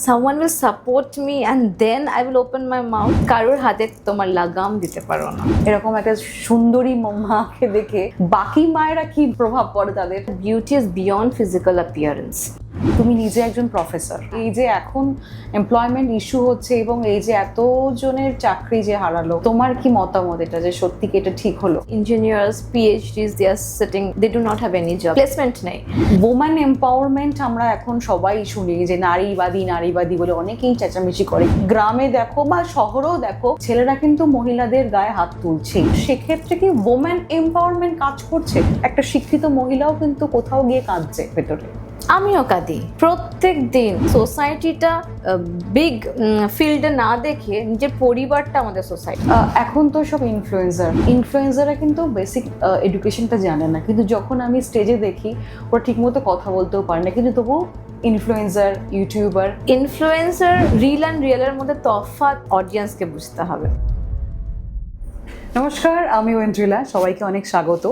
someone will support me and then I will open my mouth. কারোর হাতে তোমার লাগাম দিতে পারো না। এরকম একটা সুন্দরী মাকে দেখে বাকি মায়েরা কি প্রভাব পড়ে তাদের? Beauty is beyond physical appearance. তুমি নিজে একজন প্রফেসর, এই যে এখন এমপ্লয়মেন্ট ইস্যু হচ্ছে এবং এই যে এতজনের চাকরি যে হারালো, তোমার কি মতামত এটা যে সত্যি কি এটা ঠিক হলো? Engineers, PhDs, they are sitting, they do not have any job. Placement নেই। ওম্যান এম্পাওয়ারমেন্ট আমরা এখন সবাই শুনি যে নারীবাদী বলে অনেকেই চেঁচামেচি করে। গ্রামে দেখো বা শহরেও দেখো, ছেলেরা কিন্তু মহিলাদের গায়ে হাত তুলছে। সেক্ষেত্রে কি ওম্যান এম্পাওয়ারমেন্ট কাজ করছে? একটা শিক্ষিত মহিলাও কিন্তু কোথাও গিয়ে কাঁদছে ভেতরে। আমিও কাঁদি প্রত্যেক দিন। সোসাইটিটা ফিল্ডে না দেখে নিজের পরিবারটা আমাদের সোসাইটি। এখন তো সব ইনফ্লুয়েন্সাররা কিন্তু বেসিক এডুকেশনটা জানে না, কিন্তু যখন আমি স্টেজে দেখি ওরা ঠিকমতো কথা বলতেও পারে না, কিন্তু তবু ইনফ্লুয়েন্সার রিয়েলের মধ্যে তফাৎ অডিয়েন্সকে বুঝতে হবে। নমস্কার, আমি ঐন্দ্রিলা, সবাইকে অনেক স্বাগত।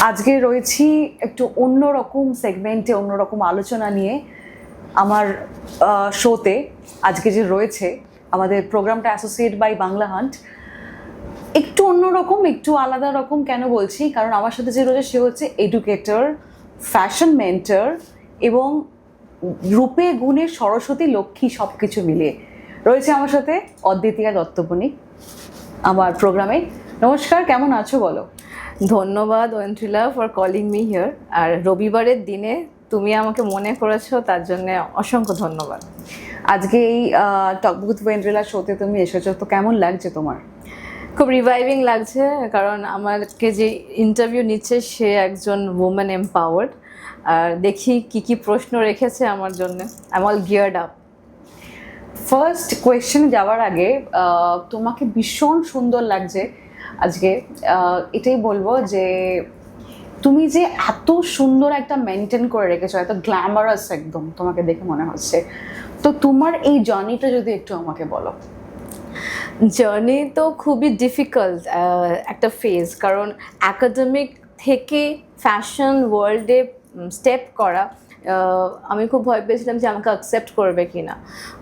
আজকে রয়েছি একটু অন্যরকম সেগমেন্টে, অন্যরকম আলোচনা নিয়ে আমার শোতে। আজকে যে রয়েছে আমাদের প্রোগ্রামটা অ্যাসোসিয়েট বাই বাংলা হান্ট, একটু অন্যরকম, একটু আলাদা রকম। কেন বলছি? কারণ আমার সাথে যে রয়েছে সে হচ্ছে এডুকেটর, ফ্যাশন মেন্টর এবং রূপে গুণে সরস্বতী লক্ষ্মী সব কিছু মিলিয়ে রয়েছে আমার সাথে অদ্বিতীয়া দত্তবণিক আমার প্রোগ্রামে। নমস্কার, কেমন আছো বলো? ধন্যবাদ Oindrila for calling me here. আর রবিবারের দিনে তুমি আমাকে মনে করেছো, তার জন্য অসংখ্য ধন্যবাদ। আজকে এই টক উইথ ঐন্দ্রিলা শোতে তুমি এসেছো, তো কেমন লাগছে তোমার? খুব রিভাইভিং লাগছে, কারণ আমাকে যে ইন্টারভিউ নিচ্ছে সে একজন ওমেন এম্পাওয়ার্ড। আর দেখি কি প্রশ্ন রেখেছে আমার জন্য। I am all geared up. First question যাওয়ার আগে তোমাকে ভীষণ সুন্দর লাগছে আজকে। এটাই বলবো যে তুমি যে এত সুন্দর একটা মেনটেন করে রেখেছো, এত গ্ল্যামারাস একদম তোমাকে দেখে মনে হচ্ছে। তো তোমার এই জার্নিটা যদি একটু আমাকে বলো। জার্নি তো খুবই ডিফিকাল্ট একটা ফেজ, কারণ একাডেমিক থেকে ফ্যাশন ওয়ার্ল্ডে স্টেপ করা, আমি খুব ভয় পেয়েছিলাম যে আমাকে অ্যাকসেপ্ট করবে কি না।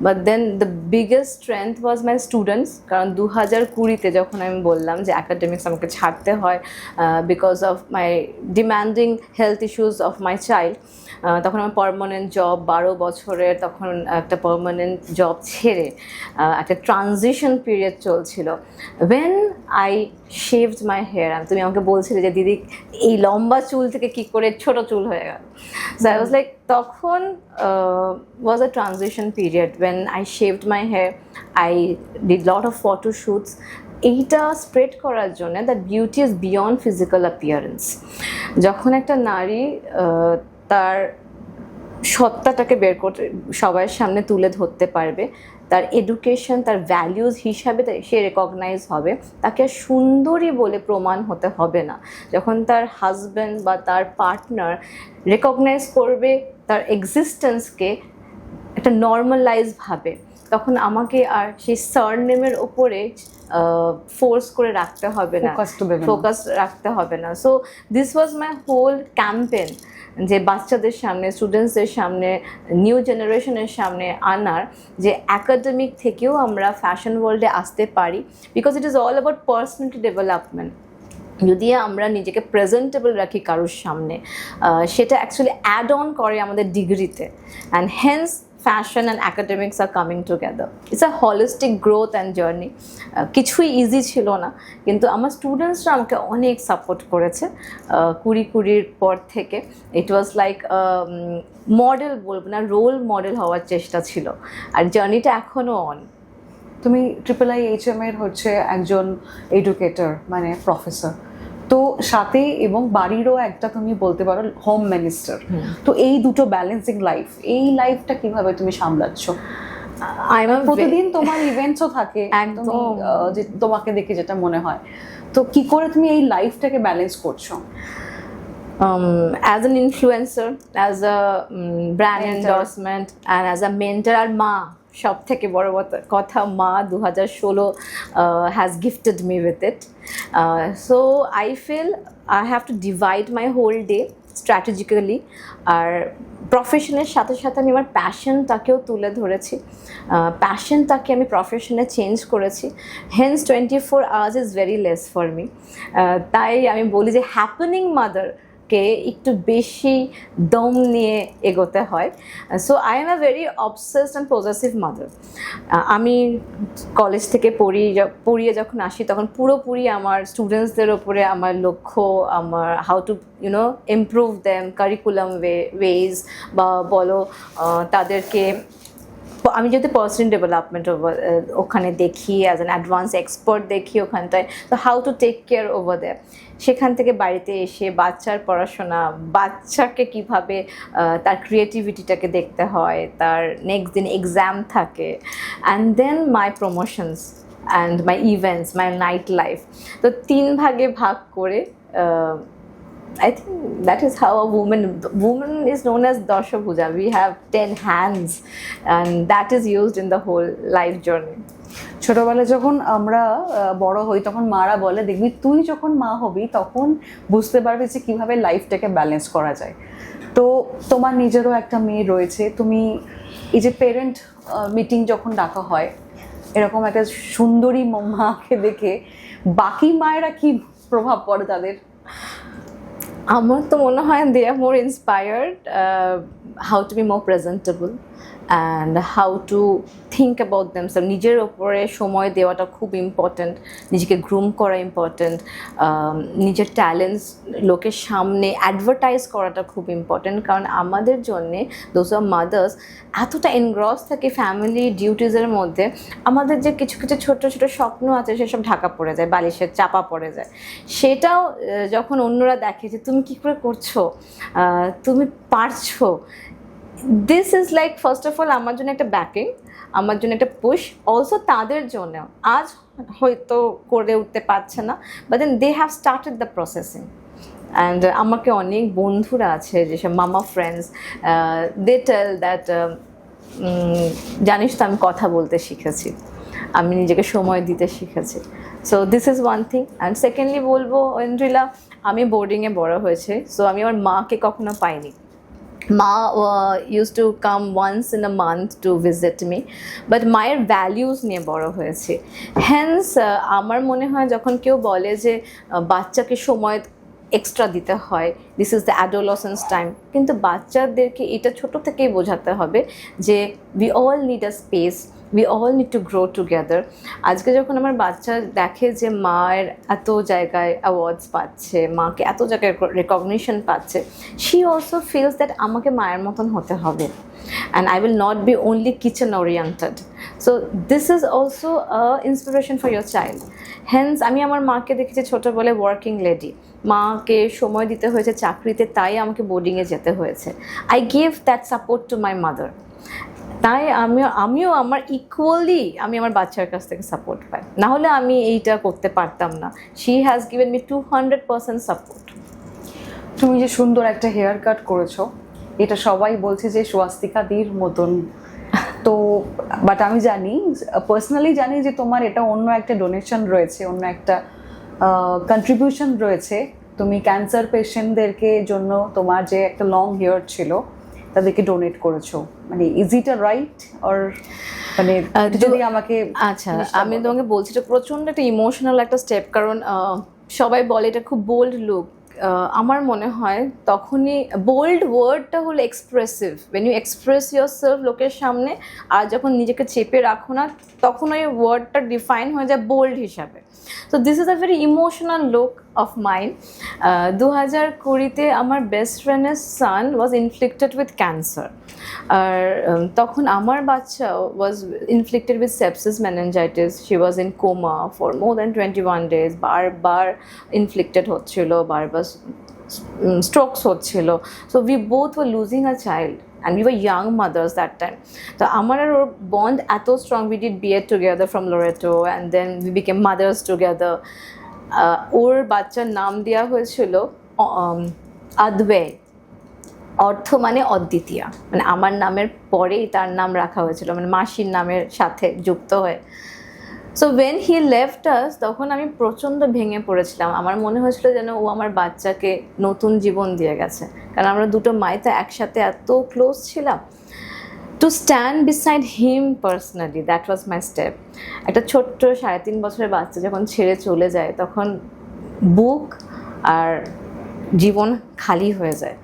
But then the biggest strength was my students. কারণ 2020-তে যখন আমি বললাম যে অ্যাকাডেমিক্স আমাকে ছাড়তে হয় because of my demanding health issues of my child, তখন আমার পার্মানেন্ট জব 12 বছরের, তখন একটা পার্মানেন্ট জব ছেড়ে একটা ট্রানজিশন পিরিয়ড চলছিল। When I shaved my hair, তুমি আমাকে বলছিলে যে দিদি এই লম্বা চুল থেকে কি করে ছোট চুল হয়ে গেল। সো আই ওয়াজ লাইক, তখন was a transition period when I shaved my hair. I did lot of photo shoots এইটা স্প্রেড করার জন্য that beauty is beyond physical appearance. যখন একটা নারী তার সত্তাটাকে বের করতে সবার সামনে তুলে ধরতে পারবে, তার এডুকেশন, তার ভ্যালিউজ হিসাবে সে রেকগনাইজ হবে, তাকে আর সুন্দরী বলে প্রমাণ হতে হবে না। যখন তার হাজব্যান্ড বা তার পার্টনার রেকগনাইজ করবে তার এক্সিস্টেন্সকে একটা নর্মালাইজ ভাবে, তখন আমাকে আর সেই সারনেমের ওপরে ফোর্স করে রাখতে হবে না, ফোকাস রাখতে হবে না। So this was my whole campaign, যে বাচ্চাদের সামনে, স্টুডেন্টসদের সামনে, নিউ জেনারেশনের সামনে আনার যে একাডেমিক থেকেও আমরা ফ্যাশন ওয়ার্ল্ডে আসতে পারি, because it is all about personality development. যদি আমরা নিজেকে প্রেজেন্টেবল রাখি কারোর সামনে, সেটা অ্যাকচুয়ালি অ্যাড অন করে আমাদের ডিগ্রিতে। And hence fashion and academics are coming together. It's a holistic growth and journey. কিছুই ইজি ছিল না, কিন্তু আমার স্টুডেন্টসরা আমাকে অনেক সাপোর্ট করেছে। কুড়ির পর থেকে ইট ওয়াজ লাইক মডেল বলবো না, রোল মডেল হওয়ার চেষ্টা ছিল। আর জার্নিটা এখনও অন। তুমি IIIHM এর হচ্ছে একজন এডুকেটর, মানে প্রফেসর, তো সাথে এবং বাড়িরও একটা তুমি বলতে পারো হোম মিনিস্টার। তো এই দুটো ব্যালেন্সিং লাইফ, এই লাইফটা কিভাবে তুমি সামলাচ্ছ? প্রতিদিন তোমার ইভেন্টসও থাকে একদম, যে তোমাকে দেখে যেটা মনে হয়, তো কি করে তুমি এই লাইফটাকে ব্যালেন্স করছো? As an influencer, as a brand endorsement, and as a mentor আর মা, সব থেকে বড় কথা মা 2016 has gifted me with it. So I feel I have to divide my whole day strategically. আর প্রফেশনের সাথে সাথে আমি আমার প্যাশনটাকেও তুলে ধরেছি, প্যাশনটাকে আমি প্রফেশনে চেঞ্জ করেছি। Hence 24 hours is very less for me. তাই আমি বলি যে হ্যাপেনিং মাদারকে একটু বেশি দম নিয়ে এগোতে হয়। So I am a very obsessed and possessive mother. আমি কলেজ থেকে পড়িয়ে যখন আসি তখন পুরোপুরি আমার স্টুডেন্টসদের ওপরে আমার লক্ষ্য, আমার how to improve them curriculum ways, বা বলো তাদেরকে আমি যেহেতু পার্সোনাল ডেভেলপমেন্ট ওখানে দেখি, অ্যাজ অ্যান অ্যাডভান্স এক্সপার্ট দেখি ওখানটায়, তো how to take care over there. সেখান থেকে বাড়িতে এসে বাচ্চার পড়াশোনা, বাচ্চাকে কিভাবে তার ক্রিয়েটিভিটিটাকে দেখতে হয়, তার নেক্সট দিন এক্সাম থাকে, and then my promotions and my events, my night life. তো 3 ভাগে ভাগ করে I think that is how a woman is known as Dashabhuja. We have 10 hands and that is used in the whole life journey. ছোটবেলায় যখন আমরা বড় হই তখন মারা বলে দেখবি তুই যখন মা হবি তখন বুঝতে পারবি যে কিভাবে লাইফটাকে ব্যালেন্স করা যায়। তো তোমার নিজেরও একটা মেয়ে রয়েছে, তুমি এই যে পেরেন্ট মিটিং যখন ডাকা হয় এরকম একটা সুন্দরী মাকে দেখে বাকি মায়েরা কি প্রভাব পড়ে তাদের? আমার তো মনে হয় they are more inspired how to be more presentable and how to think about themself. নিজের ওপরে সময় দেওয়াটা খুব ইম্পর্ট্যান্ট, নিজেকে গ্রুম করা ইম্পর্ট্যান্ট, নিজের ট্যালেন্টস লোকের সামনে অ্যাডভার্টাইজ করাটা খুব ইম্পর্ট্যান্ট। কারণ আমাদের জন্যে দোজ আর মাদার্স এতটা এনগ্রস থাকে ফ্যামিলি ডিউটিসের মধ্যে, আমাদের যে কিছু কিছু ছোটো ছোটো স্বপ্ন আছে সেসব ঢাকা পড়ে যায়, বালিশের চাপা পড়ে যায়। সেটাও যখন অন্যরা দেখে যে তুমি কী করে করছো, তুমি পারছো, this is like first of all আমার জন্য একটা ব্যাকিং, আমার জন্য একটা পুশ, অলসো তাদের জন্য আজ হয়তো করে উঠতে পারছে না, but then they have started the processing. And আমাকে অনেক বন্ধুরা আছে যেসব মামা ফ্রেন্ডস, দে টেল দ্যাট জানিস তো আমি কথা বলতে শিখেছি, আমি নিজেকে সময় দিতে শিখেছি। So this is one thing. And secondly বলবো ঐন্দ্রিলা, আমি বোর্ডিংয়ে বড় হয়েছে, সো আমি আমার মাকে কখনো পাইনি। Ma used to come once in a month to visit me, but মায়ের ভ্যালিউজ নিয়ে বড় হয়েছে। হ্যান্স আমার মনে হয় যখন কেউ বলে যে বাচ্চাকে সময় এক্সট্রা দিতে হয়, this is the adolescence time, কিন্তু বাচ্চাদেরকে এটা ছোটো থেকেই বোঝাতে হবে যে we all need a space, we all need to grow together. আজকে যখন আমার বাচ্চা দেখে যে মায়ের এত জায়গায় অ্যাওয়ার্ডস পাচ্ছে, মাকে এত জায়গায় রেকগনিশন পাচ্ছে, শি অলসো ফিলস দ্যাট আমাকে মায়ের মতন হতে হবে, and I will not be only kitchen oriented. So this is also a inspiration for your child. Hence আমি আমার মাকে দেখেছি ছোটোবেলায় ওয়ার্কিং লেডি, মাকে সময় দিতে হয়েছে চাকরিতে, তাই আমাকে বোর্ডিংয়ে যেতে হয়েছে। I give that support to my mother. তাই আমিও আমার ইকুয়ালি আমি আমার বাচ্চার কাছ থেকে সাপোর্ট পাই, না হলে আমি এইটা করতে পারতাম না। She has given me 200% support. তুমি যে সুন্দর একটা হেয়ার কাট করেছো, এটা সবাই বলছে যে স্বাস্তিকা দির মতন, তো বাট আমি জানি, পার্সোনালি জানি যে তোমার এটা অন্য একটা ডোনেশন রয়েছে, অন্য একটা কন্ট্রিবিউশন রয়েছে। তুমি ক্যান্সার পেশেন্টদেরকে জন্য তোমার যে একটা লং হেয়ার ছিল তাদেরকে ডোনেট করেছো, মানে is it a right or মানে যদি আমাকে। আচ্ছা, আমি তোমাকে বলছি এটা প্রচণ্ড একটা ইমোশনাল একটা স্টেপ, কারণ সবাই বলে এটা খুব বোল্ড লুক। আমার মনে হয় তখনই বোল্ড ওয়ার্ডটা হলো expressive, when you express yourself লোকের সামনে, আর যখন নিজেকে চেপে রাখো না তখন ওই ওয়ার্ডটা ডিফাইন হয়ে যায় বোল্ড হিসাবে। So this is a very emotional look of mind. 2020-তে আমার বেস্ট ফ্রেন্ডের son was inflicted with cancer, আর তখন আমার বাচ্চা was inflicted with sepsis meningitis. She was in coma for more than 21 days, বারবার ইনফ্লিক্টেড হচ্ছিল, বারবার স্ট্রোকস হচ্ছিল। So we both were losing a child and we were young mothers that time. So আমার আর ওর bond এত strong, we did BEd together from Loreto and then we became mothers together. ওর বাচ্চার নাম দেওয়া হয়েছিল আদওয়ে, অর্থ মানে অদ্বিতীয়া, মানে আমার নামের পরেই তার নাম রাখা হয়েছিল, মানে মাসির নামের সাথে যুক্ত হয়ে। সো ওয়েন হি লেফট আস, তখন আমি প্রচণ্ড ভেঙে পড়েছিলাম। আমার মনে হয়েছিল যেন ও আমার বাচ্চাকে নতুন জীবন দিয়ে গেছে, কারণ আমরা দুটো মাইতে একসাথে এত ক্লোজ ছিলাম। To stand beside him personally, that was my step. একটা ছোট্ট 3.5 বছরের বাচ্চা যখন ছেড়ে চলে যায়, তখন বুক আর জীবন খালি হয়ে যায়।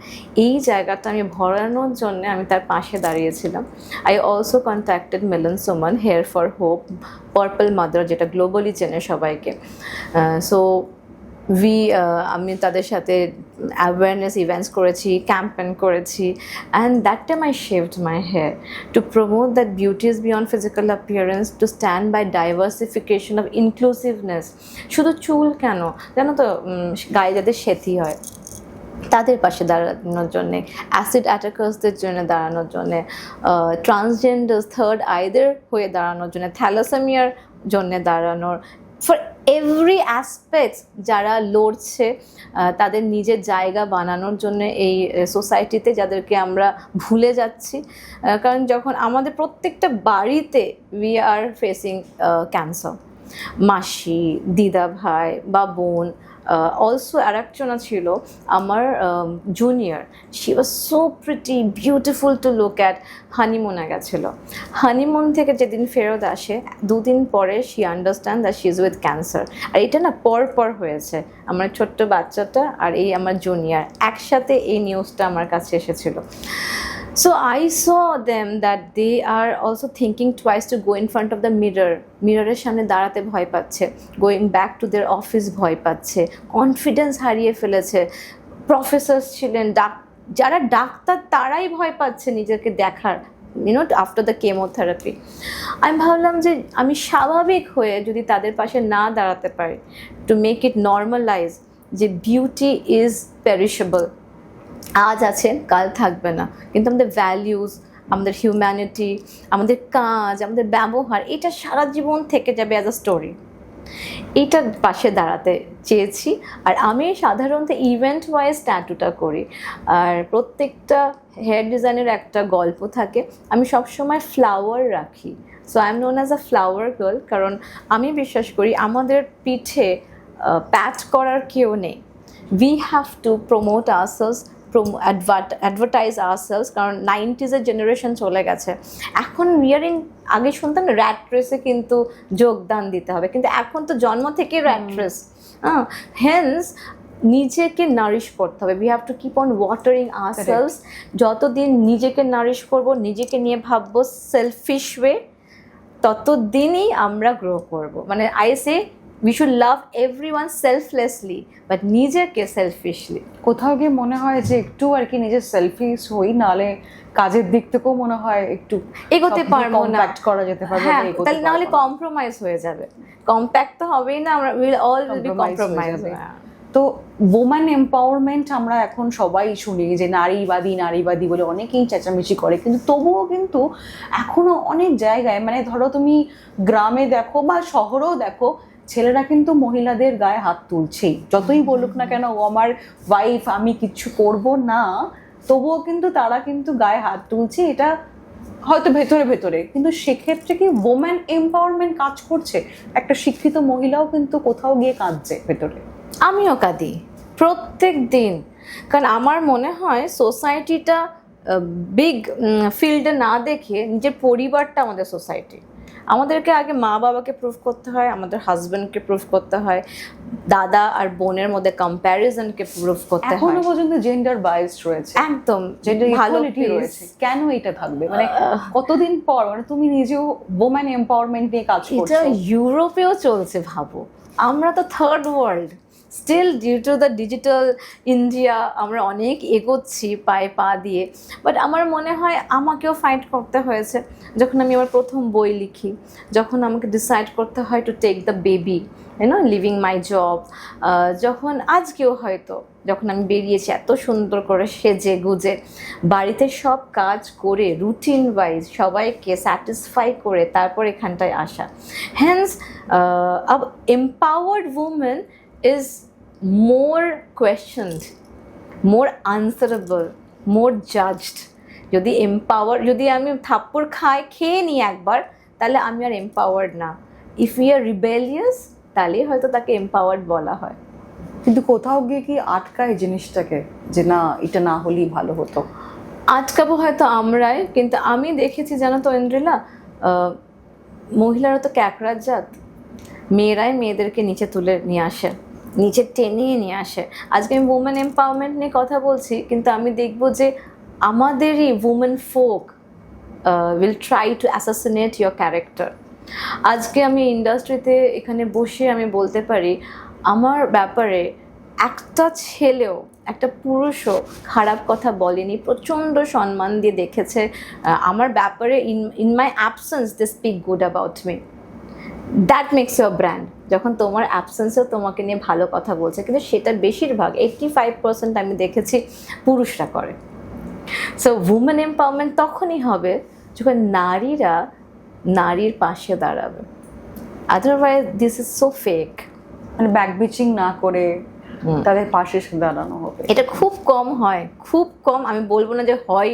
এই জায়গাটা আমি ভরানোর জন্য আমি তার পাশে দাঁড়িয়েছিলাম। I also contacted Milan Suman, hair for hope, purple mother, যেটা গ্লোবালি চেনে সবাইকে। সো আমি তাদের সাথে অ্যাওয়ারনেস ইভেন্টস করেছি, ক্যাম্পেন করেছি, and that time I shaved my hair to promote that beauty is beyond physical appearance, to stand by diversification of inclusiveness. শুধু চুল কেন, জানো তো, গায়ে যাদের সেথি হয় তাদের পাশে দাঁড়ানোর জন্যে, অ্যাসিড অ্যাটাকার্সদের জন্য দাঁড়ানোর জন্যে, ট্রান্সজেন্ডার্স থার্ড আইদের হয়ে দাঁড়ানোর জন্য, থ্যালাসেমিয়ার জন্যে দাঁড়ানোর, ফর এভরি অ্যাসপেক্ট যারা লড়ছে তাদের নিজের জায়গা বানানোর জন্য এই সোসাইটিতে, যাদেরকে আমরা ভুলে যাচ্ছি। কারণ যখন আমাদের প্রত্যেকটা বাড়িতে উই আর ফেসিং ক্যান্সার, মাসি, দিদা ভাই বা বোন, অলসো আর একজনা ছিল আমার junior, she was so pretty, beautiful to look at, হানিমুনে গেছিলো। হানিমুন থেকে যেদিন ফেরত আসে 2 দিন পরে she understand that she is with cancer. আর এটা না পর হয়েছে, আমার ছোট্ট বাচ্চাটা আর এই আমার জুনিয়র একসাথে এই নিউজটা আমার কাছে এসেছিলো। So I saw them that they are also thinking twice to go in front of the mirror. মিররের সামনে দাঁড়াতে ভয় পাচ্ছে, going back to their office ভয় পাচ্ছে, কনফিডেন্স হারিয়ে ফেলেছে। প্রফেসর ছিলেন, যারা ডাক্তার তারাই ভয় পাচ্ছে নিজেকে দেখার, আফটার দ্য কেমোথেরাপি। আমি ভাবলাম যে আমি স্বাভাবিক হয়ে যদি তাদের পাশে না দাঁড়াতে পারি, টু মেক ইট নর্মালাইজ যে বিউটি ইজ পেরিশেবল, আজ আছে কাল থাকবে না, কিন্তু আমাদের ভ্যালিউজ, আমাদের হিউম্যানিটি, আমাদের কাজ, আমাদের ব্যবহার, এটা সারা জীবন থেকে যাবে অ্যাজ আ স্টোরি। এইটার পাশে দাঁড়াতে চেয়েছি। আর আমি সাধারণত ইভেন্ট ওয়াইজ ট্যাটুটা করি, আর প্রত্যেকটা হেয়ার ডিজাইনের একটা গল্প থাকে। আমি সবসময় ফ্লাওয়ার রাখি, so I M known as a flower girl, কারণ আমি বিশ্বাস করি আমাদের পিঠে প্যাচ করার কেউ নেই। We have to promote ourselves, advertise ourselves, কারণ 90s জেনারেশন চলে গেছে। এখন আগে শুনতাম না র্যাট রেসে কিন্তু যোগদান দিতে হবে, কিন্তু এখন তো জন্ম থেকে র্যাট রেস। হেন্স নিজেকে নারিশ করতে হবে, we have to keep on watering ourselves. যতদিন নিজেকে নারিশ করব, নিজেকে নিয়ে ভাববো সেলফিশ ওয়ে, ততদিনই আমরা গ্রো করব। মানে I say we should love everyone selflessly, but নিজেকে সেলফিশলি। কোথাও গিয়ে মনে হয় যে একটু আর কি নিজের সেলফিশ হই, নাহলে কাজের দিক থেকেও মনে হয় একটু এগোতে পারবো না, করা যেতে পারবে না, তাহলে নাহলে কম্প্রোমাইজ হয়ে যাবে। কম্প্যাক্ট তো হবেই না, আমরা উইল অল বি কম্প্রোমাইজ। তো ওম্যান এম্পাওয়ারমেন্ট আমরা এখন সবাই শুনি যে নারীবাদী বলে অনেকেই চেঁচামেচি করে, কিন্তু তবুও কিন্তু এখনো অনেক জায়গায়, মানে ধরো তুমি গ্রামে দেখো বা শহরেও দেখো, ছেলেরা কিন্তু মহিলাদের গায়ে হাত তুলছেই। যতই বলুক না কেন ও আমার ওয়াইফ, আমি কিচ্ছু করব না, তবুও কিন্তু তারা কিন্তু গায়ে হাত তুলছে। এটা হয়তো ভেতরে, কিন্তু সেক্ষেত্রে কি ওম্যান এম্পাওয়ারমেন্ট কাজ করছে? একটা শিক্ষিত মহিলাও কিন্তু কোথাও গিয়ে কাঁদছে ভেতরে। আমিও কাঁদি প্রত্যেক দিন, কারণ আমার মনে হয় সোসাইটিটা বিগ ফিল্ডে না দেখে নিজের পরিবারটা আমাদের সোসাইটি। আমাদেরকে আগে মা বাবাকে প্রুভ করতে হয়, আমাদের হাজব্যান্ডকে প্রুভ করতে হয়, দাদা আর বোনের মধ্যে কম্প্যারিজনকে প্রুভ করতে হয়। এখনো পর্যন্ত জেন্ডার বায়াস রয়েছে, একদম জেন্ডার ইকুয়ালিটি রয়েছে। কেন এটা থাকবে? মানে কতদিন পর, মানে তুমি নিজেও ওম্যান এম্পাওয়ারমেন্ট নিয়ে কাজ করছো, এটা ইউরোপেও চলছে। ভাবো, আমরা তো third world, still due to the digital India আমরা অনেক এগোচ্ছি পায়ে পা দিয়ে। বাট আমার মনে হয় আমাকেও ফাইট করতে হয়েছে। যখন আমি আমার প্রথম বই লিখি, যখন আমাকে ডিসাইড করতে হয় to take the baby, leaving my job, যখন আজকেও হয়তো যখন আমি বেরিয়েছি এত সুন্দর করে সেজে গুজে, বাড়িতে সব কাজ করে রুটিন ওয়াইজ সবাইকে স্যাটিসফাই করে তারপর এখানটায় আসা। Hence empowered women is more questioned, more answerable, more judged. যদি আমি থাপ্পড় খেয়ে নিই একবার, তাহলে আমি আর এম্পাওয়ার্ড না। ইফ উই আর রিবেলিয়াস তাহলেই হয়তো তাকে এম্পাওয়ার্ড বলা হয়। কিন্তু কোথাও গিয়ে কি আটকায় জিনিসটাকে, যে না এটা না হলেই ভালো হতো? আটকাবো হয়তো আমরাই, কিন্তু আমি দেখেছি জানো তো ইন্দ্রিলা, মহিলারা তো ক্যাকড়ার জাত, মেয়েরাই মেয়েদেরকে নিচে তুলে নিয়ে আসে, নিচে টেনে নিয়ে আসে। আজকে আমি উমেন এম্পাওয়ারমেন্ট নিয়ে কথা বলছি, কিন্তু আমি দেখবো যে আমাদেরই women folk will try to assassinate your character. আজকে আমি ইন্ডাস্ট্রিতে এখানে বসে আমি বলতে পারি আমার ব্যাপারে একটা ছেলেও একটা পুরুষও খারাপ কথা বলেনি, প্রচণ্ড সম্মান দিয়ে দেখেছে আমার ব্যাপারে। In my absence they speak good about me. That makes your brand. যখন তোমার অ্যাবসেন্সেও তোমাকে নিয়ে ভালো কথা বলছে, কিন্তু সেটা বেশিরভাগ 85% আমি দেখেছি পুরুষরা করে। সো উমেন এম্পাওয়ারমেন্ট তখনই হবে যখন নারীরা নারীর পাশে দাঁড়াবে। Otherwise this is so fake. মানে ব্যাক বিচিং না করে তাদের পাশে এসে দাঁড়ানো হবে। এটা খুব কম হয়, খুব কম। আমি বলবো না যে হয়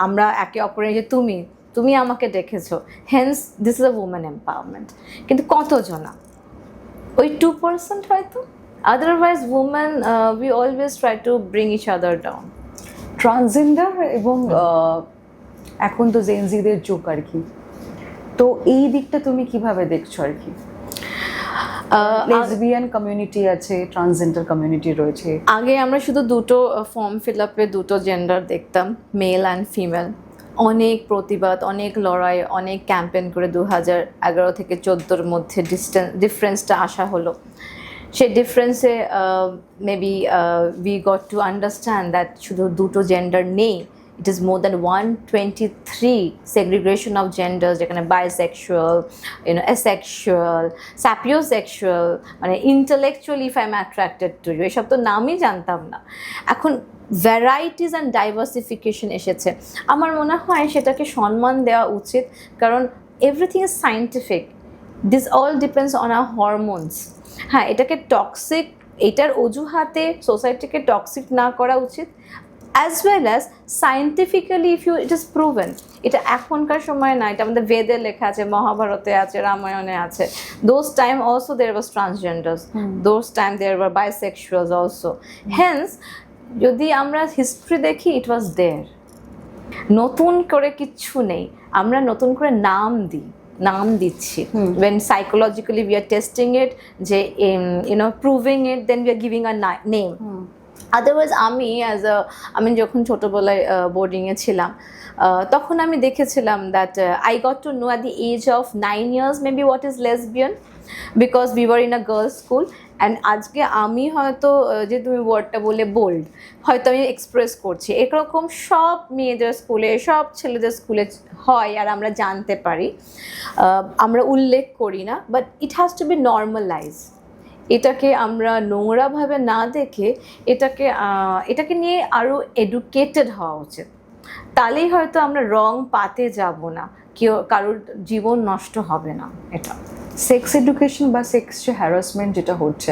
আমরা একে অপরের যে তুমি আমাকে দেখেছো, hence this is a women empowerment. কিন্তু কতজনা? ওই 2% হয়তো। Otherwise women we always try to bring each other down. Transgender এবং এখন তো জেনজিদের যুগ আর কি, তো এই দিকটা তুমি কিভাবে দেখছো আর কি? লেসবিয়ান কমিউনিটি আছে, ট্রান্সজেন্ডার কমিউনিটি রয়েছে। আগে আমরা শুধু দুটো ফর্ম ফিল আপে দুটো জেন্ডার দেখতাম, মেল অ্যান্ড ফিমেল। অনেক প্রতিবাদ, অনেক লড়াই, অনেক ক্যাম্পেন করে 2011 থেকে 14 মধ্যে ডিফারেন্সটা আসা হলো। সেই ডিফারেন্সে maybe we got to understand that শুধু দুটো জেন্ডার নেই, it is more than 123 segregation of genders, যেখানে bisexual, asexual, sapiosexual, মানে intellectually if I'm attracted to you, এসব তো নামই জানতাম না। এখন ভ্যারাইটিস অ্যান্ড ডাইভার্সিফিকেশন এসেছে। আমার মনে হয় সেটাকে সম্মান দেওয়া উচিত, কারণ everything is scientific. This all depends on our hormones. হ্যাঁ, এটাকে টক্সিক, এটার অজুহাতে সোসাইটিকে টক্সিক না করা উচিত। As well as scientifically, if it is proven, এটা এখনকার সময় না, এটা আমাদের বেদে লেখা আছে, মহাভারতে আছে, রামায়ণে আছে। Those time also there was transgenders. Those time there were bisexuals also. Hence, যদি আমরা হিস্ট্রি দেখি, it was there. নতুন করে কিচ্ছু নেই, আমরা নতুন করে নাম দিচ্ছি। When psychologically we are testing it, যে proving it, then we are giving a name. Otherwise আমি যখন ছোটোবেলায় বোর্ডিংয়ে ছিলাম, তখন আমি দেখেছিলাম that I got to know at the age of 9 years maybe what is lesbian, because we were in a girls school. And আজকে আমি হয়তো যে তুমি ওয়ার্ডটা বলে বোল্ড, হয়তো আমি এক্সপ্রেস করছি, এরকম সব মেয়েদের স্কুলে, সব ছেলেদের স্কুলে হয়, আর আমরা জানতে পারি, আমরা উল্লেখ করি না। But it has to be normalise. এটাকে আমরা নোংরাভাবে না দেখে এটাকে নিয়ে আরও এডুকেটেড হওয়া উচিত। তাহলেই হয়তো আমরা রং পাতে যাব না, কারোর জীবন নষ্ট হবে না। এটা সেক্স এডুকেশন বা সেক্স যে হ্যারাসমেন্ট যেটা হচ্ছে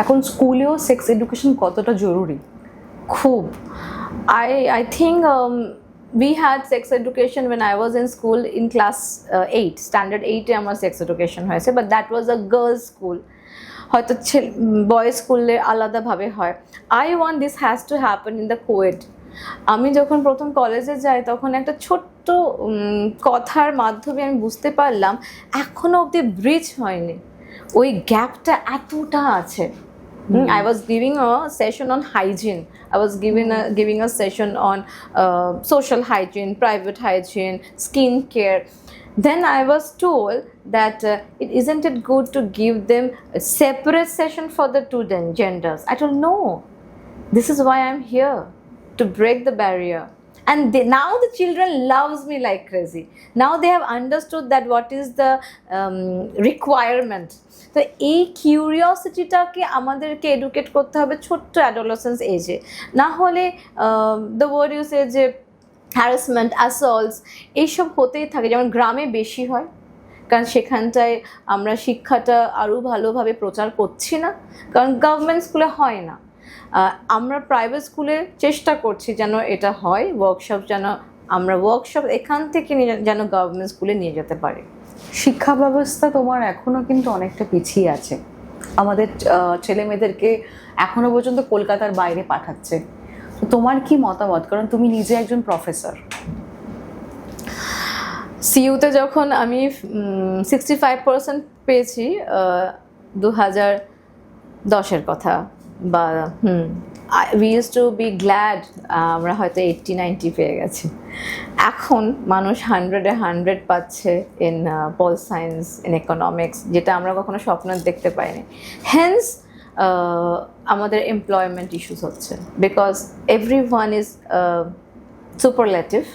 এখন স্কুলেও সেক্স এডুকেশন কতটা জরুরি? খুব। I think we had sex education when I was in school in class 8, standard 8-এ আমার সেক্স এডুকেশন হয়েছে, but that was a girls school. হয়তো বয়েজ স্কুলে আলাদাভাবে হয়। I want this has to happen in the coed. আমি যখন প্রথম কলেজে যাই, তখন একটা ছোট্ট কথার মাধ্যমে আমি বুঝতে পারলাম এখনও অবধি ব্রিজ হয়নি, ওই গ্যাপটা এতটা আছে। I was giving a session on hygiene. I was giving a session on social hygiene, private hygiene, skin care. Then I was told that isn't it good to give them a separate session for the two genders? I told no, this is why I'm here, to break the barrier. And now the children loves me like crazy. Now they have understood that what is the requirement. তো এই কিউরিওসিটিটাকে আমাদেরকে educate করতে হবে ছোট্ট adolescence এজে, না হলে the word you সে যে হ্যারাসমেন্ট, অ্যাসল্টস এইসব হতেই থাকে। যেমন গ্রামে বেশি হয়, কারণ সেখানটায় আমরা শিক্ষাটা আরও ভালোভাবে প্রচার করছি না, কারণ গভর্নমেন্ট স্কুলে হয় না। আমরা প্রাইভেট স্কুলে চেষ্টা করছি যেন এটা হয়, ওয়ার্কশপ যেন আমরা ওয়ার্কশপ এখান থেকে যেন গভর্নমেন্ট স্কুলে নিয়ে যেতে পারি। শিক্ষা ব্যবস্থা তোমার এখনো কিন্তু অনেকটা পিছিয়ে আছে, আমাদের ছেলে মেয়েদেরকে এখনো পর্যন্ত কলকাতার বাইরে পাঠাচ্ছে। তো তোমার কি মতামত, কারণ তুমি নিজে একজন প্রফেসর? সিইউতে যখন আমি 65% পেয়েছি 2010-এর কথা, বা we use to B glad আমরা হয়তো 80-90 পেয়ে গেছি। এখন মানুষ 100-100 পাচ্ছে in pol science, in economics, যেটা আমরা কখনো স্বপ্ন দেখতে পাইনি। হেন্স আমাদের এমপ্লয়মেন্ট ইস্যুস হচ্ছে, because everyone is superlative.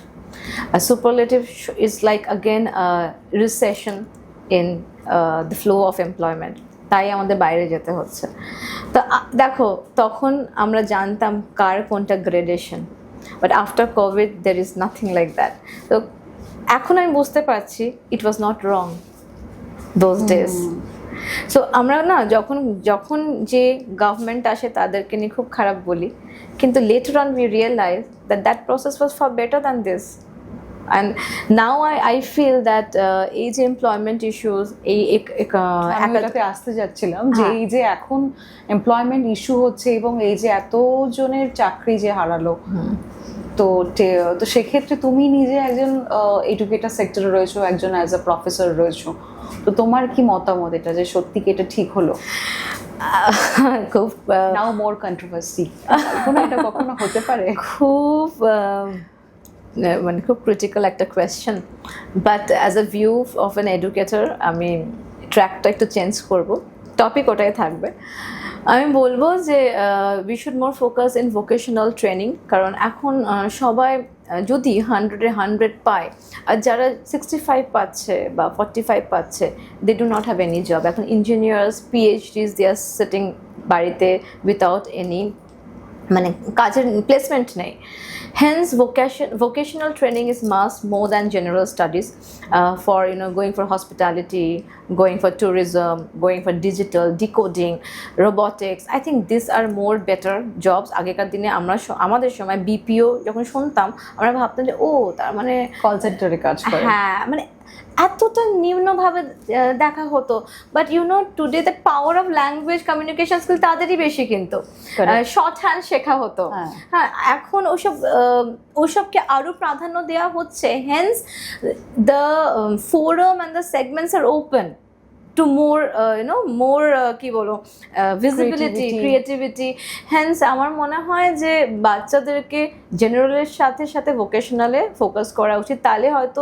A superlative is like again a recession in the flow of employment. তাই আমাদের বাইরে যেতে হচ্ছে। তো দেখো, তখন আমরা জানতাম কার কোনটা gradation, but after covid there is nothing like that. তো এখন আমি বুঝতে পারছি it was not wrong those days. So আমরা না যখন যখন যে গভর্নমেন্ট আসে তাদেরকে নিয়ে খুব খারাপ বলি, কিন্তু later on we realise that that process was for better than this. And now I feel that এই যে এমপ্লয়মেন্ট ইস্যুস, আমি এটাতে আসতে যাচ্ছিলাম যে এই যে এখন এমপ্লয়মেন্ট ইস্যু হচ্ছে এবং এই যে এতজনের চাকরি যে হারালো, তো তো সেক্ষেত্রে তুমি নিজে একজন এডুকেটর সেক্টরে রয়েছো, একজন অ্যাজ আ প্রফেসর রয়েছো, তো তোমার কি মতামত এটা, যে সত্যি কি এটা ঠিক হলো? খুব নাও মোর কন্ট্রোভার্সি, এটা কখনো হতে পারে? খুব মানে খুব ক্রিটিক্যাল একটা question, but as a view of an educator আমি ট্র্যাকটা একটু চেঞ্জ করব, টপিক ওটাই থাকবে। আমি বলবো যে we should more focus in vocational training, কারণ এখন সবাই যদি 100-100 পায়, আর যারা 65 পাচ্ছে বা 45 পাচ্ছে, they do not have any job. এখন engineers, PhDs, they are sitting বাড়িতে উইথাউট এনি মানে কাজের প্লেসমেন্ট নেই। Hence, vocational training is must more than general studies for going for hospitality, going for tourism, going for digital, decoding, robotics. I think these are more better jobs. আগেকার দিনে আমাদের সময় BPO যখন শুনতাম আমরা ভাবতাম যে ও তার মানে কল সেন্টারে কাজ করে, হ্যাঁ মানে এতটা নিম্নভাবে দেখা হতো। But today the power of language communication skill তাদেরই বেশি, কিন্তু শর্ট হ্যান্ড শেখা হতো। হ্যাঁ, এখন ওসবকে আরও প্রাধান্য দেওয়া হচ্ছে। Hence the forum and the segments are open to more কি বলো ভিজিবিলিটি, ক্রিয়েটিভিটি। হেন্স আমার মনে হয় যে বাচ্চাদেরকে জেনারেলের সাথে সাথে ভোকেশনালে ফোকাস করা উচিত, তাহলে হয়তো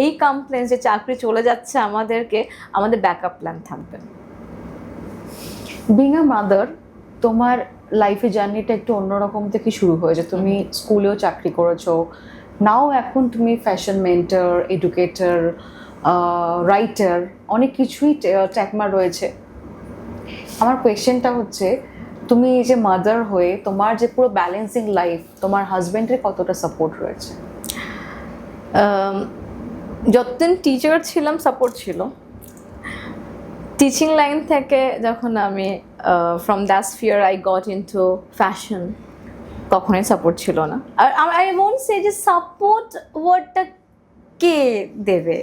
এই কমপ্লেন যে চাকরি চলে যাচ্ছে আমাদের ব্যাকআপ প্ল্যান থাকবে। বিং আ মাদার, তোমার লাইফে জার্নিটা একটু অন্যরকম থেকে শুরু হয়েছে। তুমি স্কুলেও চাকরি করেছো, নাও এখন তুমি ফ্যাশন মেন্টর, এডুকেটর, রাইটার, অনেক কিছুই ট্যাগমা রয়েছে। আমার কোয়েশ্চেনটা হচ্ছে, তুমি এই যে মাদার হয়ে তোমার যে পুরো ব্যালেন্সিং লাইফ, তোমার হাজব্যান্ডের কতটা সাপোর্ট রয়েছে? যতদিন টিচার ছিলাম সাপোর্ট ছিল। টিচিং লাইন থেকে যখন আমি from that sphere I got into fashion, কখনোই সাপোর্ট ছিল না। আর আই ওয়ন্ট সে যে সাপোর্ট ওয়ার্ডটা কে দেবে,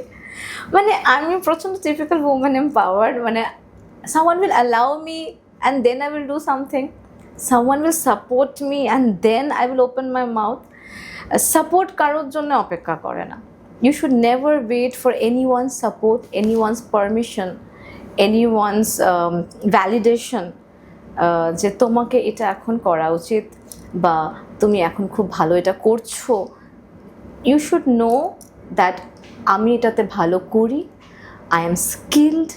মানে আমি প্রচণ্ড টিপিক্যাল ওম্যান এম্পাওয়ার্ড, মানে someone will allow me and then I will do something, someone will support me and then I will open my mouth. Support কারোর জন্য অপেক্ষা করে না। You should never wait for anyone's support, anyone's permission, anyone's validation যে তোমাকে এটা এখন করা উচিত বা তুমি এখন খুব ভালো এটা করছো। You should know that আমি এটাতে ভালো করি, I am skilled,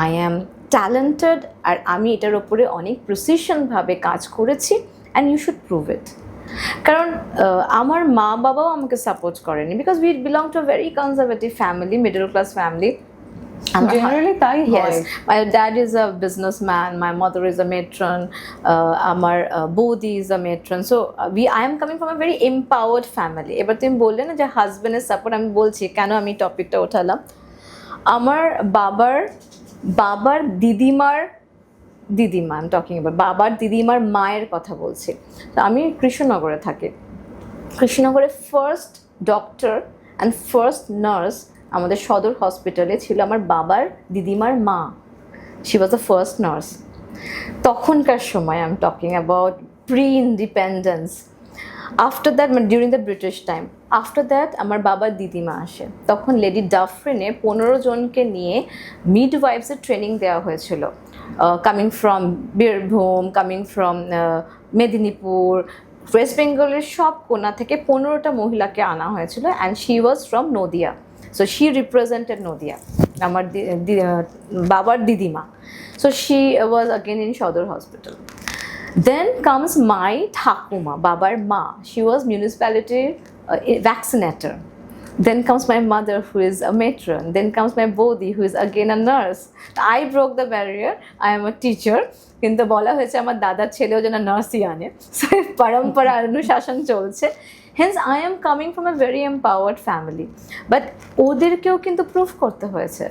I am talented, আর আমি এটার ওপরে অনেক প্রিসিশনভাবে কাজ করেছি, and you should prove it. কারণ আমার মা বাবাও আমাকে সাপোর্ট করেনি, because we belong to a very conservative family, middle class family. Generally তাই হয়। Yes, my dad is a businessman, my mother is a matron, আমার বৌদি is a matron, so I am coming from a very empowered family. এবার তুমি বললে না যে হাজব্যান্ডের সাপোর্ট, আমি বলছি কেন আমি টপিকটা ওঠালাম। আমার বাবার দিদিমা, I'm talking about বাবার দিদিমার মায়ের কথা বলছি। তো আমি কৃষ্ণনগরে থাকি। কৃষ্ণনগরে first doctor and first nurse আমাদের সদর হসপিটালে ছিল আমার বাবার দিদিমার মা। She was the first nurse. তখনকার সময় I am talking about pre independence. After that মানে during the British time, after that আমার বাবার দিদিমা আসে। তখন লেডি ডাফরিনে 15 জনকে নিয়ে মিডওয়াইফসের ট্রেনিং দেওয়া হয়েছিল, coming from Birbhum, coming from Medinipur, West বেঙ্গলের সব কোনা থেকে 15টা মহিলাকে আনা হয়েছিল, and she was from Nadia. So she represented Nadia, আমার বাবার দিদিমা। So she was again in সদর হসপিটাল। Then comes my ঠাকুমা, বাবার মা. She was municipality vaccinator. Then comes my mother, who is a matron. Then comes my bodi, who is again a nurse. I broke the barrier. I am a teacher. কিন্তু বলা হয়েছে আমার দাদার ছেলেও যেন নার্সই আনে, পরম্পরা অনুশাসন চলছে। Hence I am coming from a very empowered family, but ওদেরকেও কিন্তু প্রুভ করতে হয়েছে।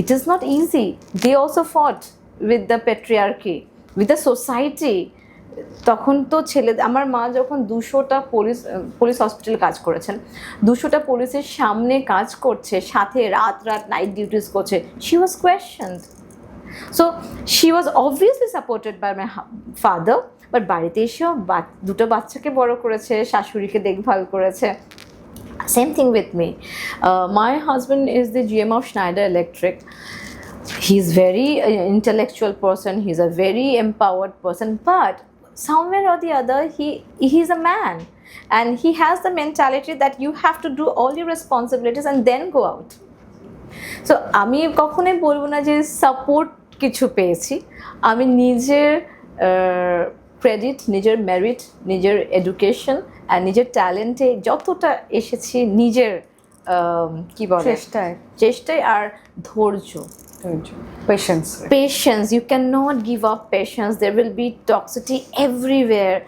It is not easy. They also fought with the patriarchy, with the society. তখন তো আমার মা যখন 200টা পুলিশ হসপিটালে কাজ করেছেন, 200টা পুলিশের সামনে কাজ করছে, সাথে রাত নাইট ডিউটিস করছে, she was questioned. So she was obviously supported by my father, but বাড়িতে এসেও দুটো বাচ্চাকে বড় করেছে, শাশুড়িকে দেখভাল করেছে। Same thing with me. My husband is the GM of Schneider Electric. He's very intellectual person, he's a very empowered person, but somewhere or the other he's a man, and he has the mentality that you have to do all your responsibilities and then go out. So আমি কখনোই বলবো না যে support কিছু পেয়েছি। আমি নিজের credit, নিজের মেরিট, নিজের এডুকেশন আর নিজের ট্যালেন্টে যতটা এসেছি, নিজের কি বলে চেষ্টায় আর ধৈর্য। Patience. You cannot give up patience. There will be toxicity everywhere.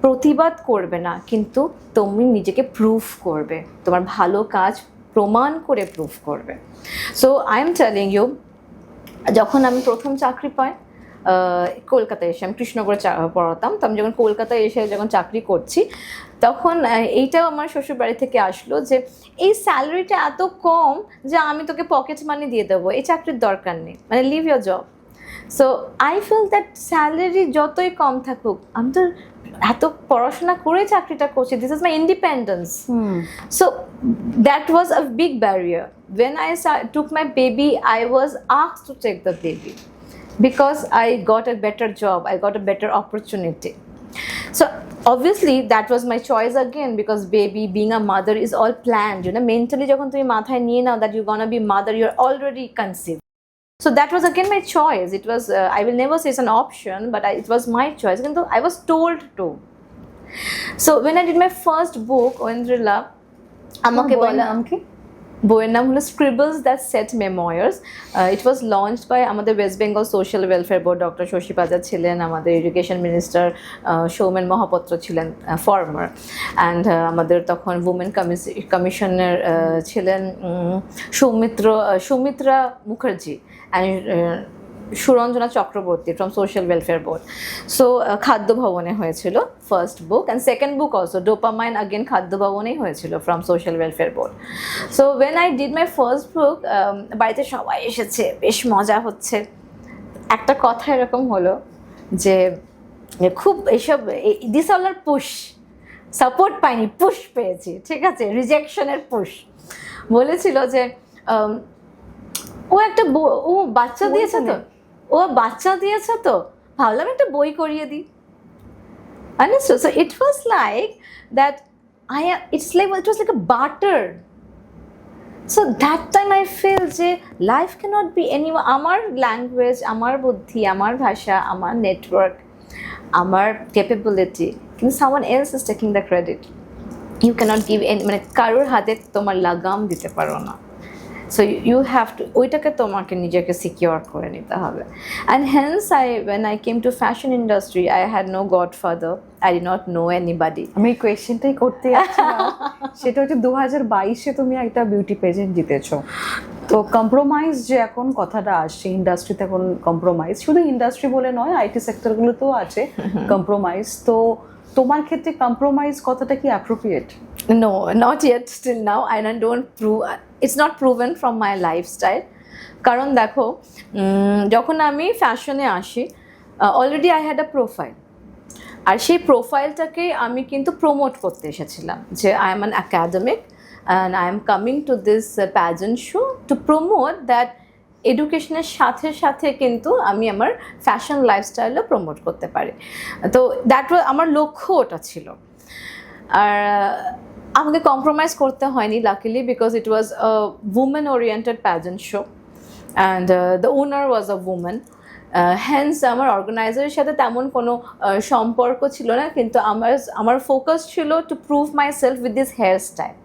প্রতিবাদ করবে না, কিন্তু তুমি নিজেকে প্রুফ করবে, তোমার ভালো কাজ প্রমাণ করে প্রুফ করবে। So I am telling you, যখন আমি প্রথম চাকরি পাই কলকাতায় এসে, আমি কৃষ্ণনগরে পড়াতাম, তো আমি যখন কলকাতায় এসে যখন চাকরি করছি, তখন এইটাও আমার শ্বশুরবাড়ি থেকে আসলো যে এই স্যালারিটা এত কম যে আমি তোকে পকেট মানি দিয়ে দেবো, এই চাকরির দরকার নেই, মানে leave your job. So I feel that salary যতই কম থাকুক, আমি তো এত পড়াশোনা করে চাকরিটা করছি, this is my independence. So that was a big barrier. When I took my baby, I was asked to take the baby because I got a better job, I got a better opportunity. So obviously that was my choice again, because baby, being a mother is all planned, you know, mentally যখন তুমি মাথায় নিয়ে নাও that you're gonna be mother, you're already conceived. So that was again my choice. It was I will never say it's an option, but it was my choice, কিন্তু I was told to. So when I did my first book, Oindrila, আমাকে বলা, বইয়ের নাম হলো scribbles that set memoirs. It was launched by আমাদের West Bengal social welfare board. Doctor Shashi Panja ছিলেন, আমাদের education minister Soumen Mahapatra ছিলেন ফর্মার, অ্যান্ড আমাদের তখন উমেন কমিশনের ছিলেন Soumitra Mukherjee and Suranjana Chakraborty from social welfare board. So খাদ্য ভবনে হয়েছিল first book, and second book also dopamine again খাদ্য ভবনেই হয়েছিল from social welfare board. So when I did my first book, বাড়িতে সবাই এসেছে, বেশ মজা হচ্ছে। একটা কথা এরকম হলো যে খুব এইসব দিস অল আর পুশ, সাপোর্ট পাইনি, পুশ পেয়েছি, ঠিক আছে, রিজেকশনের পুশ। বলেছিল যে ও একটা ও বাচ্চা দিয়েছে তো, ও বাচ্চা দিয়েছে তো ভাবলাম একটা বই করিয়ে দিই। Understood? So it was like that. It was like a barter. So that time I feel যে life cannot be anyone. আমার ল্যাঙ্গুয়েজ, আমার বুদ্ধি, আমার ভাষা, আমার নেটওয়ার্ক, আমার ক্যাপাবিলিটি, কিন্তু someone else is taking the credit. You cannot give any, মানে কারোর হাতে তোমার লাগাম দিতে পারো না। So you have to, ওইটাকে তোমাকে নিজেকে সিকিউর করে নিতে হবে। And hence when I came to fashion industry, I had no godfather, I did not know anybody. আমি কোয়েশ্চেনটাই করতে যাচ্ছিলাম, সেটা হচ্ছে 2022-এ তুমি একটা বিউটি পেজেন্ট জিতেছো। তো কম্প্রোমাইজ যে এখন কথাটা আসছে, ইন্ডাস্ট্রিতে এখন কম্প্রোমাইজ, শুধু ইন্ডাস্ট্রি বলে নয়, আইটি সেক্টরগুলোতেও আছে কম্প্রোমাইজ। তো তোমার ক্ষেত্রে কম্প্রোমাইজ কতটা কি appropriate? No, not yet still now, and I don't prove, it's not proven from my lifestyle. কারণ দেখো যখন আমি ফ্যাশনে আসি already I had a profile, আর সেই প্রোফাইলটাকে আমি কিন্তু প্রমোট করতে এসেছিলাম যে I am an academic and I am coming to this pageant show to promote that এডুকেশনের সাথে সাথে কিন্তু আমি আমার ফ্যাশন লাইফস্টাইলও প্রমোট করতে পারি। তো দ্যাট ওয়াজ আমার লক্ষ্য, ওটা ছিল। আর আমাকে কম্প্রোমাইজ করতে হয়নি luckily, because it was a women oriented pageant show and the owner was a women. Hence আমার অর্গানাইজারের সাথে তেমন কোনো সম্পর্ক ছিল না, কিন্তু আমার ফোকাস ছিল to prove myself with this hairstyle.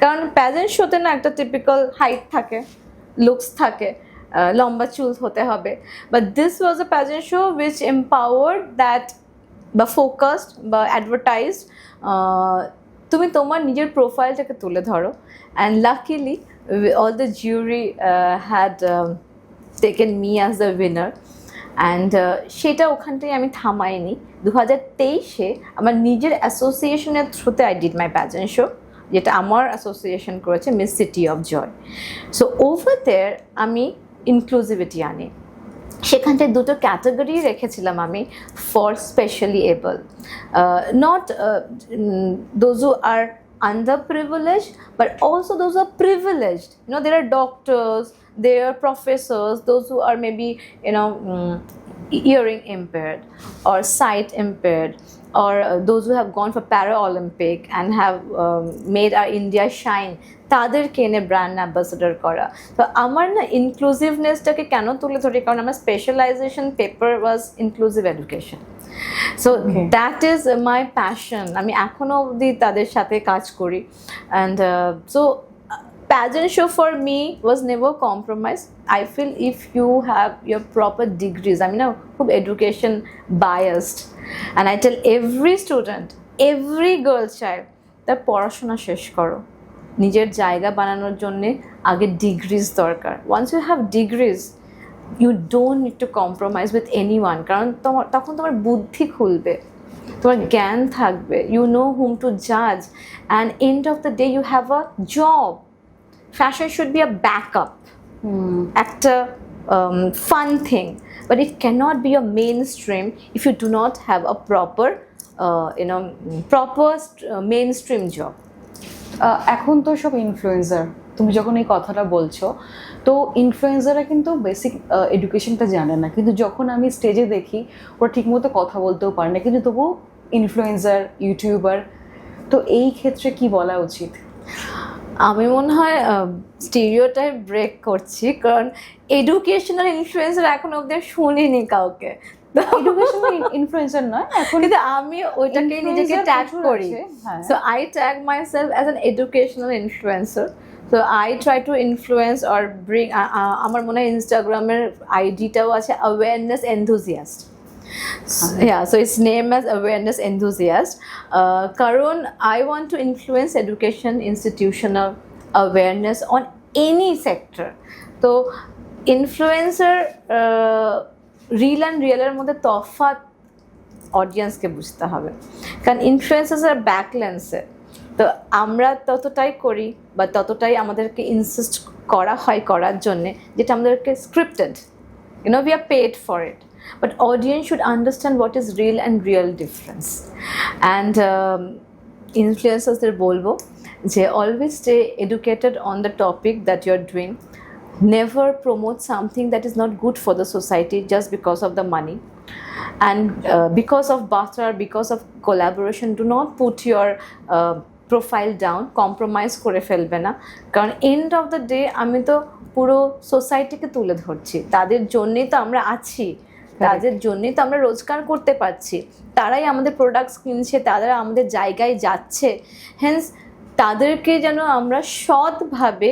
কারণ প্যাজেন্ট শোতে না একটা টিপিক্যাল হাইট থাকে, লুকস থাকে, লম্বা চুল হতে হবে, but this was a pageant show which empowered that বা ফোকাসড বা অ্যাডভার্টাইজড তুমি তোমার নিজের প্রোফাইলটাকে তুলে ধরো। And luckily all the jury had taken me as the winner. And সেটা ওখানটাই আমি থামাইনি। 2023-এ আমার নিজের অ্যাসোসিয়েশনের থ্রুতে I did my pageant show, যেটা আমার অ্যাসোসিয়েশন করেছে miss city of joy. So over there আমি ইনক্লুসিভিটি আনি। সেখানটায় দুটো ক্যাটাগরি রেখেছিলাম আমি, for specially able, not those who are underprivileged, but also those who are privileged. You know, there are doctors, there are professors, those who are maybe, you know, hearing impaired or sight impaired, or those who have gone for Para-Olympic and have made our India shine. তাদেরকে এনে brand ambassador করা। তো আমার না ইনক্লুসিভনেসটাকে কেন তুলে ধরি, কারণ আমার specialisation paper was inclusive education. So that is my passion. আমি এখনও অবধি তাদের সাথে কাজ করি। And so pageant show for me was never compromised. I feel if you have your proper degrees, I mean, খুব education biased, and I tell every student, every girl child, তার পড়াশোনা শেষ করো, নিজের জায়গা বানানোর জন্য আগে ডিগ্রিজ দরকার। Once you have degrees you don't need to compromise with anyone, কারণ তখন তোমার বুদ্ধি খুলবে, তোমার জ্ঞান থাকবে, ইউ নো হুম টু জাজ, and end of the day you have a job. Fashion should be a backup, একটা fun thing, but it cannot be a mainstream if you do not have a proper mainstream job. এখন তো সব influencer, তুমি যখন এই কথাটা বলছো, তো ইনফ্লুয়েন্সাররা কিন্তু বেসিক এডুকেশনটা জানে না, কিন্তু যখন আমি স্টেজে দেখি ওরা ঠিকমতো কথা বলতেও পারে না, কিন্তু তবু ইনফ্লুয়েন্সার, ইউটিউবার। তো এই ক্ষেত্রে কি বলা উচিত? আমি মনে হয় স্টিরিওটাইপ ব্রেক করছি, কারণ এডুকেশনাল ইনফ্লুয়েন্সার এখন অবধি শুনিনি কাউকে। এডুকেশনাল ইনফ্লুয়েন্সার নয় এখন, কিন্তু আমি ওইটাকে নিজেকে ট্যাগ করি। So I tag my self as an educational influencer. So I try to influence or bring, আমার মনে হয় ইনস্টাগ্রামের আইডিটাও আছে awareness enthusiast. Yeah, so it's named as awareness enthusiast. Karon, I want to influence education, institutional awareness on any sector. So, influencer, real and real এর মধ্যে তফাৎ অডিয়েন্সকে বুঝতে হবে, কারণ ইনফ্লুয়েন্সার্স আর ব্যাকলেন্সে। তো আমরা ততটাই করি বা ততটাই আমাদেরকে ইনসিস্ট করা হয় করার জন্যে, যেটা আমাদেরকে scripted, we are paid for it. But audience should understand what is real and real difference. And influencers-দের বলবো যে always stay educated on the topic that you're doing. Never promote something that is not good for the society just because of the money. And because of barter, because of collaboration, do not put your profile down, compromise করে ফেলবে না, কারণ and of the day আমি তো পুরো সোসাইটিকে তুলে ধরছি, তাদের জন্যেই তো আমরা আছি, তাদের জন্যই তো আমরা রোজগার করতে পারছি, তারাই আমাদের প্রোডাক্টস কিনছে, তারা আমাদের জায়গায় যাচ্ছে। হেন্স তাদেরকে যেন আমরা সৎভাবে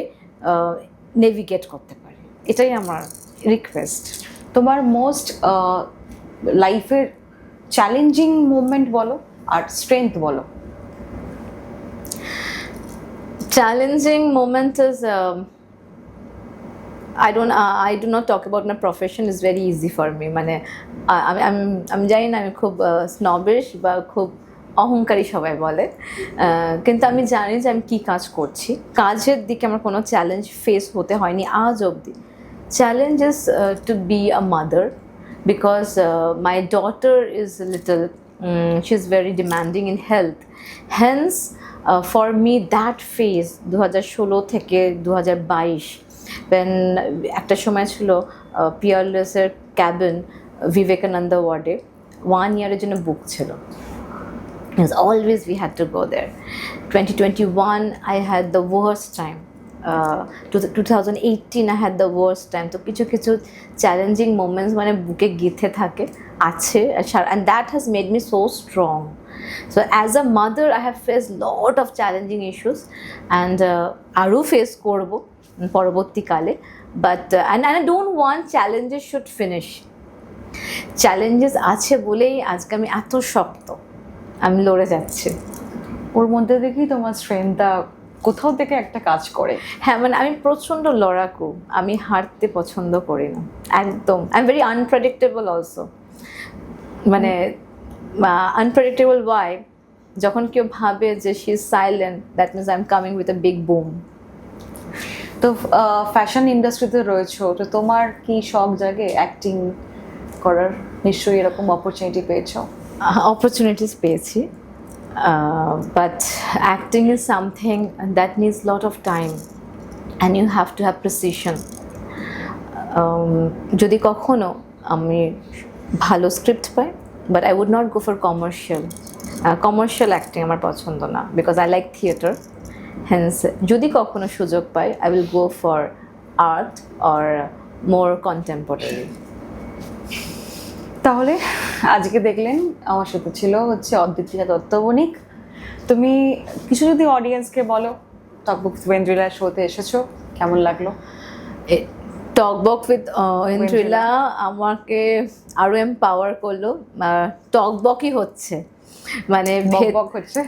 নেভিগেট করতে পারি, এটাই আমার রিকোয়েস্ট। তোমার মোস্ট লাইফের চ্যালেঞ্জিং মুভমেন্ট বলো আর স্ট্রেংথ বলো। Challenging moment is I do not talk about my profession. It's very easy for me. মানে আমি জানি না, আমি খুব স্নবিশ বা খুব অহংকারী সবাই বলে, কিন্তু আমি জানি যে আমি কী কাজ করছি। কাজের দিকে আমার কোনো চ্যালেঞ্জ ফেস হতে হয়নি আজ অবধি। Challenge is to be a mother, because my daughter is little, she is very demanding in health. Hence for me that phase 2016 থেকে 2022, দেন একটা সময় ছিল পিয়ারলেসের ক্যাবিন বিবেকানন্দ ওয়ার্ডে 1 ইয়ারের জন্য বুক ছিল। As always we had to go there. 2021 I had the worst time. 2018 I had the worst time. তো কিছু কিছু চ্যালেঞ্জিং মোমেন্টস মানে বুকে গেঁথে থাকে আছে, and that has made me so strong. So as a mother I have faced lot of challenging issues, and আরও face করব পরবর্তীকালে, but and I don't want challenges should finish. Challenges আছে বলেই আজকে আমি এত শক্ত, আমি লড়ে যাচ্ছি। ওর মধ্যে দেখি তোমার স্ট্রেংথটা কোথাও থেকে একটা কাজ করে। হ্যাঁ, মানে আমি প্রচণ্ড লড়াকু, আমি হারতে পছন্দ করি না একদম। I am very unpredictable also, মানে আনপ্রেডিক্টেবল ওয়াই, যখন কেউ ভাবে যে she is silent that means I am coming with a big broom. তো ফ্যাশন ইন্ডাস্ট্রিতে রয়েছো, তো তোমার কি শখ জাগে অ্যাক্টিং করার? নিশ্চয়ই এরকম অপরচুনিটি পেয়েছো। অপরচুনিটিস পেয়েছি, but acting is something that needs lot of time and you have to have precision. যদি কখনো আমি ভালো স্ক্রিপ্ট পাই, but I would not go for commercial acting আমার পছন্দ না, because I like theatre. Hence যদি কখনো সুযোগ পাই I will go for art or more contemporary. তাহলে আজকে দেখলেন আমার সাথে ছিল হচ্ছে অদ্বিতীয়া দত্ত বণিক। তুমি কিছু যদি অডিয়েন্সকে বলো, টকবক ওয়েন্দ্রিলা শোতে এসেছো, কেমন লাগলো? টকবক উইথ ওয়েন্দ্রিলা আমাকে আরও এম্পাওয়ার করলো। টকবকই হচ্ছে, মানে বকবক হচ্ছে,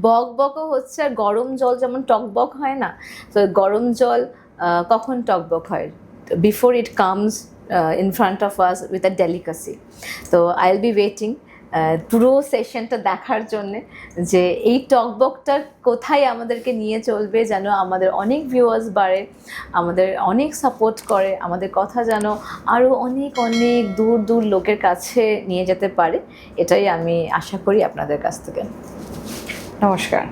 বকবকও হচ্ছে, আর গরম জল যেমন টকবক হয় না, তো গরম জল কখন টকবক হয়? Before it comes in front of us with a delicacy. So I'll be waiting পুরো সেশনটা দেখার জন্যে যে এই টকবকটা কোথায় আমাদেরকে নিয়ে চলবে, যেন আমাদের অনেক ভিউয়ার্স বাড়ে, আমাদের অনেক সাপোর্ট করে, আমাদের কথা যেন আরও অনেক অনেক দূর দূর লোকের কাছে নিয়ে যেতে পারে। এটাই আমি আশা করি আপনাদের কাছ থেকে। নমস্কার।